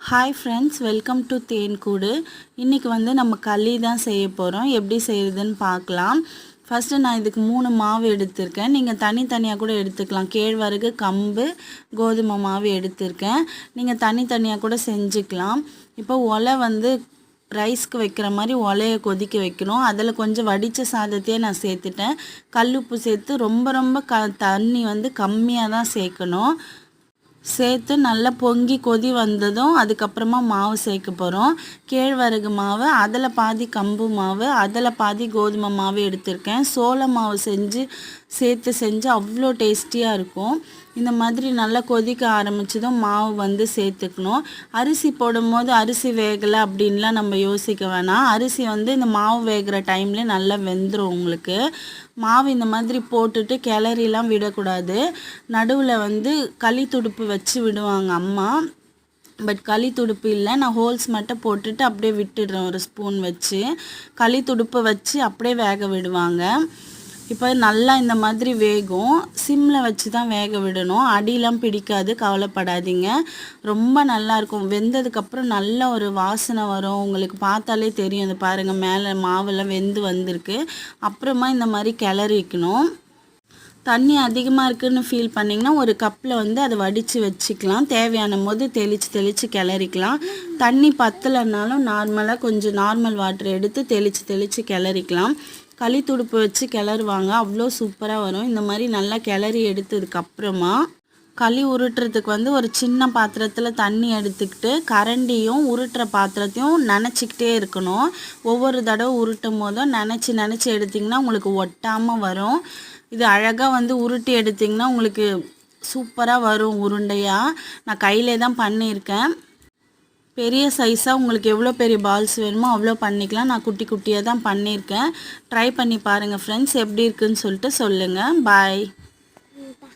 Hi friends, welcome to Thenkoodu. இன்றைக்கி நம்ம களி தான் செய்ய போகிறோம். எப்படி செய்கிறதுன்னு பார்க்கலாம். ஃபஸ்ட்டு நான் இதுக்கு 3 மாவு எடுத்திருக்கேன். நீங்கள் தனித்தனியாக கூட எடுத்துக்கலாம். கேழ்வரகு, கம்பு, கோதுமை மாவு எடுத்திருக்கேன். நீங்கள் தனித்தனியாக கூட செஞ்சுக்கலாம். இப்போ ஒலை ரைஸ்க்கு வைக்கிற மாதிரி ஒலையை கொதிக்க வைக்கணும். அதில் கொஞ்சம் வடித்த சாதத்தையே நான் சேர்த்துட்டேன். கல்லுப்பு சேர்த்து ரொம்ப தண்ணி கம்மியாக தான் சேர்க்கணும். சேர்த்து நல்லா பொங்கி கொதி வந்ததும் அதுக்கப்புறமா மாவு சேர்க்க போகிறோம். கேழ்வரகு மாவு, அதில் பாதி கம்பு மாவு, அதில் பாதி கோதுமை மாவு எடுத்திருக்கேன். சோள மாவு சேர்த்து அவ்வளோ டேஸ்டியாக இருக்கும். இந்த மாதிரி நல்லா கொதிக்க ஆரம்பித்ததும் மாவு சேர்த்துக்கணும். அரிசி போடும்போது அரிசி வேகலை அப்படின்லாம் நம்ம யோசிக்க வேணாம். அரிசி இந்த மாவு வேகிற டைமில் நல்லா வெந்துடும். உங்களுக்கு மாவு இந்த மாதிரி போட்டுட்டு கிளறிலாம் விடக்கூடாது. நடுவில் களி துடுப்பு வச்சு விடுவாங்க அம்மா. பட் களி துடுப்பு இல்லை, நான் ஹோல்ஸ் மட்டும் போட்டுட்டு அப்படியே விட்டுடுறேன். ஒரு ஸ்பூன் வச்சு களி துடுப்பு வச்சு அப்படியே வேக விடுவாங்க. இப்போ நல்லா இந்த மாதிரி வேகும். சிம்மில் வச்சு தான் வேக விடணும். அடியெலாம் பிடிக்காது, கவலைப்படாதீங்க. ரொம்ப நல்லாயிருக்கும். வெந்ததுக்கப்புறம் நல்ல ஒரு வாசனை வரும். உங்களுக்கு பார்த்தாலே தெரியும். அது பாருங்கள், மேலே மாவெல்லாம் வெந்து வந்திருக்கு. அப்புறமா இந்த மாதிரி கிளறிக்கணும். தண்ணி அதிகமாக இருக்குதுன்னு ஃபீல் பண்ணிங்கன்னா ஒரு கப்பில் அதை வடித்து வச்சுக்கலாம். தேவையான போது தெளித்து கிளறிக்கலாம். தண்ணி பத்தலைன்னாலும் நார்மலாக கொஞ்சம் நார்மல் வாட்டர் எடுத்து தெளித்து கிளறிக்கலாம். களி துடுப்பு வச்சு கிளறுவாங்க, அவ்வளோ சூப்பராக வரும். இந்த மாதிரி நல்லா கிளறி எடுத்ததுக்கப்புறமா களி உருட்டுறதுக்கு ஒரு சின்ன பாத்திரத்தில் தண்ணி எடுத்துக்கிட்டு கரண்டியும் உருட்டுற பாத்திரத்தையும் நனைச்சிக்கிட்டே இருக்கணும். ஒவ்வொரு தடவை உருட்டும் போதும் நினச்சி எடுத்திங்கன்னா உங்களுக்கு ஒட்டாமல் வரும். இது அழகாக உருட்டி எடுத்திங்கன்னா உங்களுக்கு சூப்பராக வரும் உருண்டையாக. நான் கையிலே தான் பண்ணியிருக்கேன். பெரிய சைஸாக உங்களுக்கு எவ்வளோ பெரிய பால்ஸ் வேணுமோ அவ்வளோ பண்ணிக்கலாம். நான் குட்டி குட்டியாக தான் பண்ணியிருக்கேன். ட்ரை பண்ணி பாருங்கள் ஃப்ரெண்ட்ஸ், எப்படி இருக்குன்னு சொல்லிட்டு சொல்லுங்கள். பாய்.